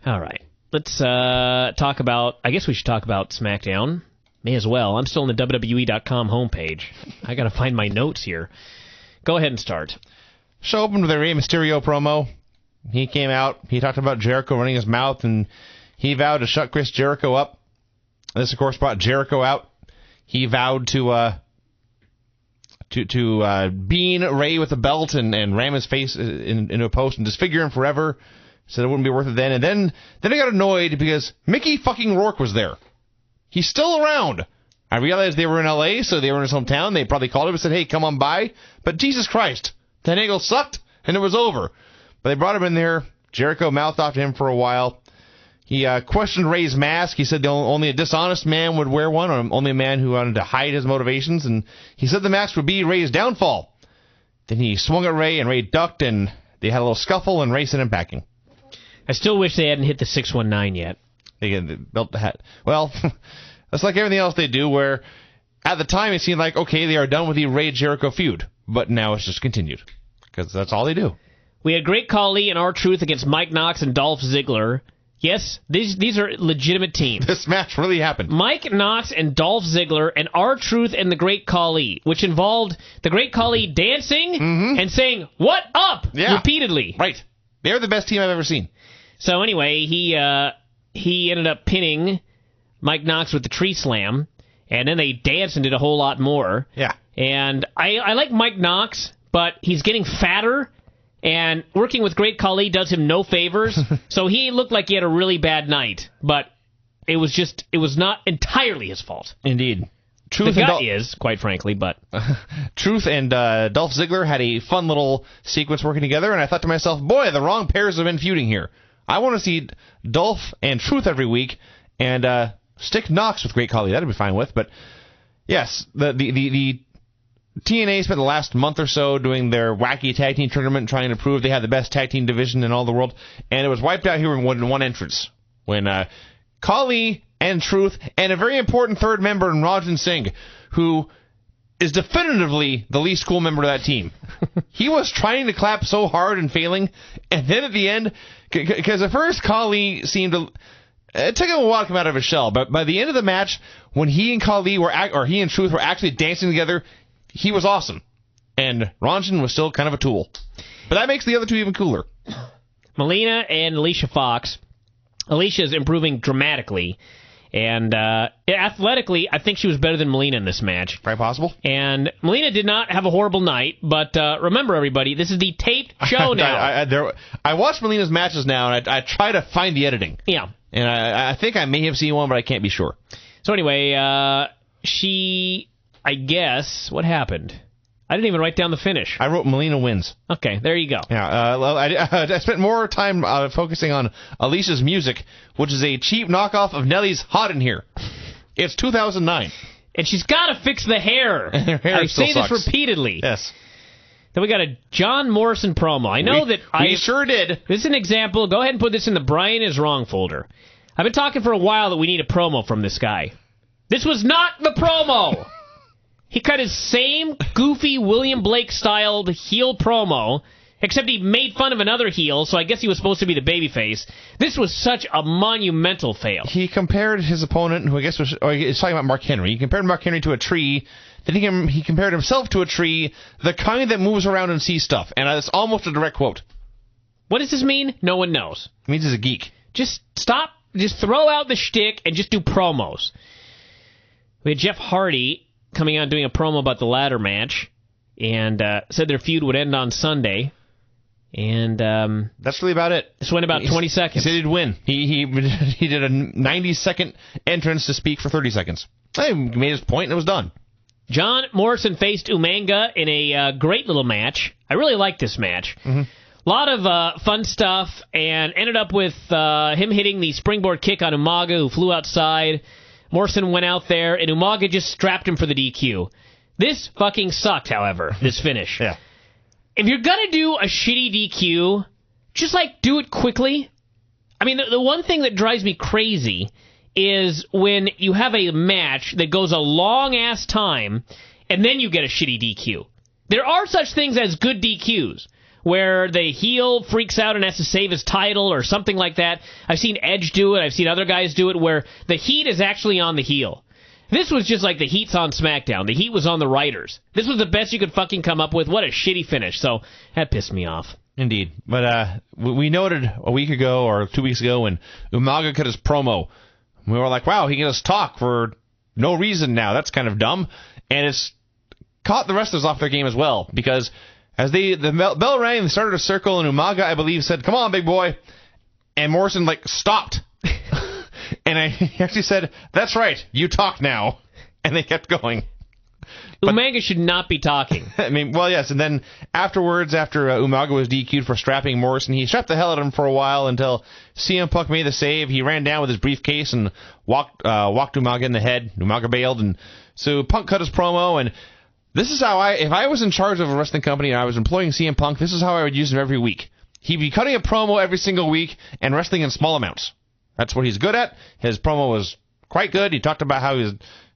All right. Let's talk about... I guess we should talk about Smackdown. May as well. I'm still on the WWE.com homepage. I got to find my notes here. Go ahead and start. Show opened with a Rey Mysterio promo. He came out. He talked about Jericho running his mouth, and he vowed to shut Chris Jericho up. This, of course, brought Jericho out. He vowed to bean Rey with a belt and ram his face into a post and disfigure him forever. Said it wouldn't be worth it then. And then I got annoyed because Mickey fucking Rourke was there. He's still around. I realized they were in L.A., so they were in his hometown. They probably called him and said, hey, come on by. But Jesus Christ, that angle sucked, and it was over. But they brought him in there. Jericho mouthed off to him for a while. He questioned Rey's mask. He said only a dishonest man would wear one, or only a man who wanted to hide his motivations. And he said the mask would be Rey's downfall. Then he swung at Rey, and Rey ducked, and they had a little scuffle, and Rey sent him packing. I still wish they hadn't hit the 619 yet. They built the hat. Well, that's like everything else they do, where at the time it seemed like, okay, they are done with the Rey-Jericho feud. But now it's just continued, because that's all they do. We had Great Khali and R-Truth against Mike Knox and Dolph Ziggler. Yes, these are legitimate teams. This match really happened. Mike Knox and Dolph Ziggler and R-Truth and the Great Khali, which involved the Great Khali dancing and saying, what up? Repeatedly. Right. They're the best team I've ever seen. So anyway, he ended up pinning Mike Knox with the tree slam, and then they danced and did a whole lot more. Yeah. And I like Mike Knox, but he's getting fatter, and working with Great Khali does him no favors. So he looked like he had a really bad night, but it was not entirely his fault. Indeed. The gut is, quite frankly, but... Truth and Dolph Ziggler had a fun little sequence working together, and I thought to myself, boy, the wrong pairs have been feuding here. I want to see Dolph and Truth every week, and stick Knox with Great Khali. That'd be fine with. But yes, the TNA spent the last month or so doing their wacky tag team tournament, trying to prove they had the best tag team division in all the world, and it was wiped out here in one entrance when Khali and Truth and a very important third member in Rajan Singh, who is definitively the least cool member of that team. He was trying to clap so hard and failing, and then at the end, because at first Khali seemed to... It took him a while to come out of his shell, but by the end of the match, when he and he and Truth were actually dancing together, he was awesome. And Rajan was still kind of a tool. But that makes the other two even cooler. Melina and Alicia Fox. Alicia's improving dramatically. And athletically, I think she was better than Melina in this match. Very possible. And Melina did not have a horrible night, but remember, everybody, this is the taped show now. I watch Melina's matches now, and I try to find the editing. Yeah. And I think I may have seen one, but I can't be sure. So anyway, I guess, what happened? I didn't even write down the finish. I wrote Melina wins. Okay, there you go. Yeah, I spent more time focusing on Alicia's music, which is a cheap knockoff of Nelly's Hot in Here. It's 2009. And she's got to fix the hair. Her hair I still say sucks. this repeatedly. Yes. Then we got a John Morrison promo. I know we sure did. This is an example. Go ahead and put this in the Brian is Wrong folder. I've been talking for a while that we need a promo from this guy. This was not the promo. He cut his same goofy William Blake-styled heel promo, except he made fun of another heel, so I guess he was supposed to be the babyface. This was such a monumental fail. He compared his opponent, who I guess was talking about Mark Henry. He compared Mark Henry to a tree. Then he compared himself to a tree, the kind that moves around and sees stuff. And it's almost a direct quote. What does this mean? No one knows. It means he's a geek. Just stop. Just throw out the shtick and just do promos. We had Jeff Hardy coming out doing a promo about the ladder match, and said their feud would end on Sunday. And that's really about it. This went about 20 seconds. He said he'd win. He did a 90-second entrance to speak for 30 seconds. He made his point and it was done. John Morrison faced Umaga in a great little match. I really liked this match. A lot of fun stuff, and ended up with him hitting the springboard kick on Umaga, who flew outside. Morrison went out there, and Umaga just strapped him for the DQ. This fucking sucked, however, this finish. Yeah. If you're going to do a shitty DQ, just, do it quickly. I mean, the one thing that drives me crazy is when you have a match that goes a long-ass time, and then you get a shitty DQ. There are such things as good DQs, where the heel freaks out and has to save his title or something like that. I've seen Edge do it. I've seen other guys do it where the heat is actually on the heel. This was just like the heat's on SmackDown. The heat was on the writers. This was the best you could fucking come up with. What a shitty finish. So that pissed me off. Indeed. But we noted a week ago or 2 weeks ago when Umaga cut his promo. We were like, wow, he can just talk for no reason now. That's kind of dumb. And it's caught the wrestlers off their game as well, because as the bell rang, they started a circle, and Umaga, I believe, said, "Come on, big boy," and Morrison stopped, and he actually said, "That's right, you talk now," and they kept going. But Umaga should not be talking. I mean, well, yes, and then afterwards, after Umaga was DQ'd for strapping Morrison, he strapped the hell out of him for a while until CM Punk made the save. He ran down with his briefcase and walked Umaga in the head. Umaga bailed, and so Punk cut his promo, and this is how if I was in charge of a wrestling company and I was employing CM Punk, this is how I would use him every week. He'd be cutting a promo every single week and wrestling in small amounts. That's what he's good at. His promo was quite good. He talked about how he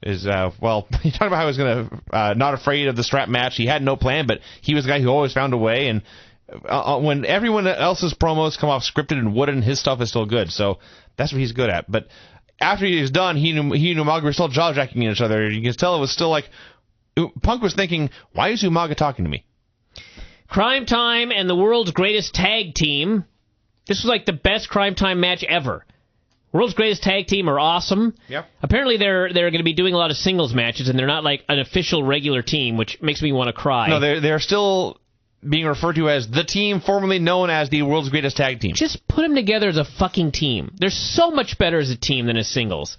talked about how he was going to not afraid of the strap match. He had no plan, but he was the guy who always found a way. And when everyone else's promos come off scripted and wooden, his stuff is still good. So that's what he's good at. But after he was done, he and Umaga were still jaw-jacking each other. You can tell it was still like Punk was thinking, why is Umaga talking to me? Crime Time and the world's greatest tag team. This was like the best Crime Time match ever. World's greatest tag team are awesome. Yep. Apparently they're going to be doing a lot of singles matches, and they're not like an official regular team, which makes me want to cry. No, they're still being referred to as the team formerly known as the world's greatest tag team. Just put them together as a fucking team. They're so much better as a team than as singles.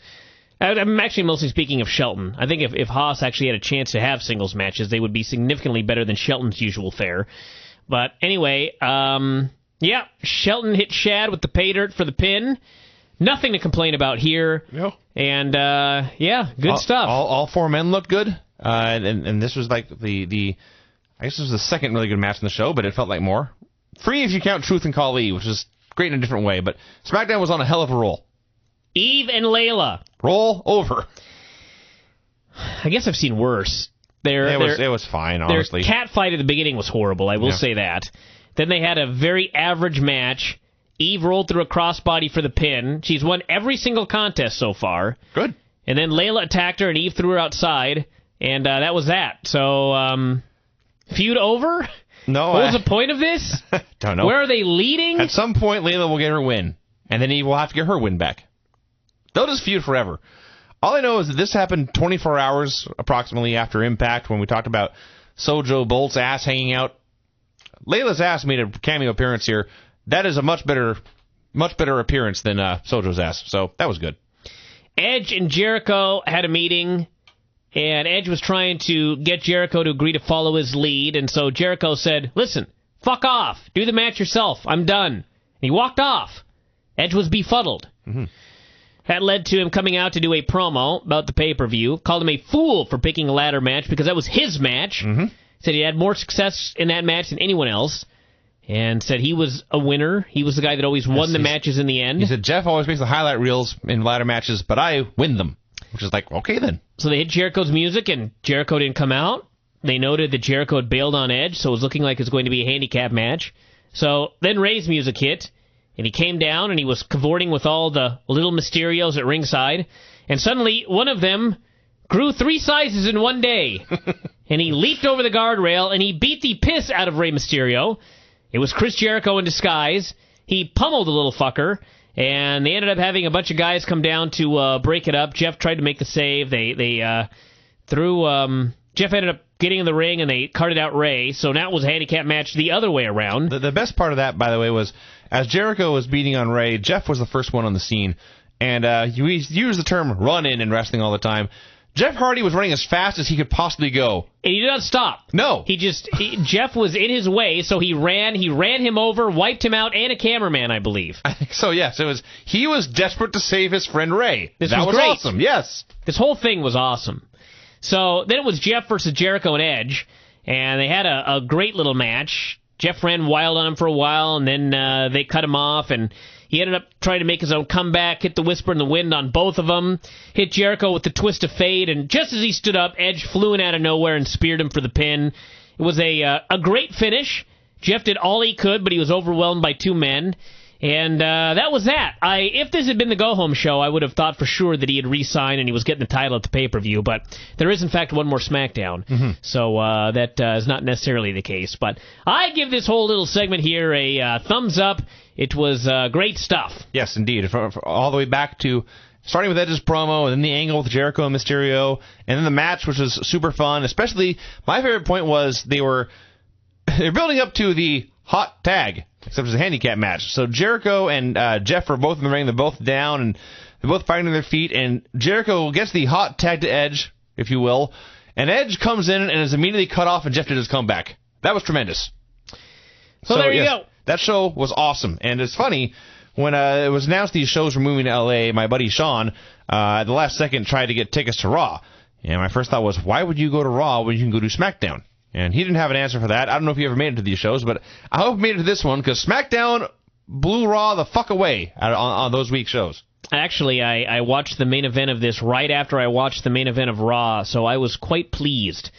I'm actually mostly speaking of Shelton. I think if Haas actually had a chance to have singles matches, they would be significantly better than Shelton's usual fare. But anyway, Shelton hit Shad with the pay dirt for the pin. Nothing to complain about here. No. And, good stuff. All four men looked good. And this was like I guess this was the second really good match in the show, but it felt like more. Free if you count Truth and Khali, which is great in a different way. But SmackDown was on a hell of a roll. Eve and Layla. Roll over. I guess I've seen worse. It was fine, honestly. Their cat fight at the beginning was horrible, I will say that. Then they had a very average match. Eve rolled through a crossbody for the pin. She's won every single contest so far. Good. And then Layla attacked her, and Eve threw her outside, and that was that. So, feud over? No. What was the point of this? Don't know. Where are they leading? At some point, Layla will get her win, and then Eve will have to get her win back. They'll just feud forever. All I know is that this happened 24 hours approximately after Impact when we talked about Sojo Bolt's ass hanging out. Layla's ass made a cameo appearance here. That is a much better appearance than Sojo's ass, so that was good. Edge and Jericho had a meeting, and Edge was trying to get Jericho to agree to follow his lead, and so Jericho said, "Listen, fuck off. Do the match yourself. I'm done." And he walked off. Edge was befuddled. Mm-hmm. That led to him coming out to do a promo about the pay-per-view, called him a fool for picking a ladder match because that was his match. Mm-hmm. Said he had more success in that match than anyone else, and said he was a winner. He was the guy that always won the matches in the end. He said, Jeff always makes the highlight reels in ladder matches, but I win them. Which is like, okay then. So they hit Jericho's music, and Jericho didn't come out. They noted that Jericho had bailed on Edge, so it was looking like it was going to be a handicap match. So then Rey's music hit, and he came down, and he was cavorting with all the little Mysterios at ringside, and suddenly one of them grew 3 sizes in one day, and he leaped over the guardrail, and he beat the piss out of Rey Mysterio. It was Chris Jericho in disguise. He pummeled the little fucker, and they ended up having a bunch of guys come down to break it up. Jeff tried to make the save. They threw... Jeff ended up getting in the ring, and they carted out Rey, so now it was a handicap match the other way around. The best part of that, by the way, was as Jericho was beating on Rey, Jeff was the first one on the scene, and we use the term run-in in wrestling all the time. Jeff Hardy was running as fast as he could possibly go. And he did not stop. No. Jeff was in his way, so he ran him over, wiped him out, and a cameraman, I believe. I think so, yes. He was desperate to save his friend Rey. That was great. Awesome, yes. This whole thing was awesome. So then it was Jeff versus Jericho and Edge, and they had a great little match. Jeff ran wild on him for a while, and then they cut him off, and he ended up trying to make his own comeback, hit the Whisper in the Wind on both of them, hit Jericho with the Twist of Fate, and just as he stood up, Edge flew in out of nowhere and speared him for the pin. It was a great finish. Jeff did all he could, but he was overwhelmed by two men. And that was that. If this had been the go-home show, I would have thought for sure that he had re-signed and he was getting the title at the pay-per-view. But there is, in fact, one more Smackdown. Mm-hmm. So that is not necessarily the case. But I give this whole little segment here a thumbs up. It was great stuff. Yes, indeed. All the way back to starting with Edge's promo, and then the angle with Jericho and Mysterio, and then the match, which was super fun. Especially, my favorite point was they're building up to the hot tag, except it's a handicap match. So Jericho and Jeff are both in the ring. They're both down, and they're both fighting on their feet. And Jericho gets the hot tag to Edge, if you will. And Edge comes in and is immediately cut off, and Jeff did his comeback. That was tremendous. So there you go. That show was awesome. And it's funny, when it was announced these shows were moving to L.A., my buddy Sean, at the last second, tried to get tickets to Raw. And my first thought was, why would you go to Raw when you can go to SmackDown? And he didn't have an answer for that. I don't know if he ever made it to these shows, but I hope he made it to this one, because SmackDown blew Raw the fuck away on those week shows. Actually, I watched the main event of this right after I watched the main event of Raw, so I was quite pleased.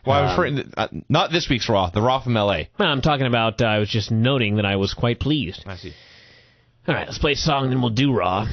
Well, I was referring not this week's Raw, the Raw from L.A. Well, I'm talking about, I was just noting that I was quite pleased. I see. All right, let's play a song, then we'll do Raw.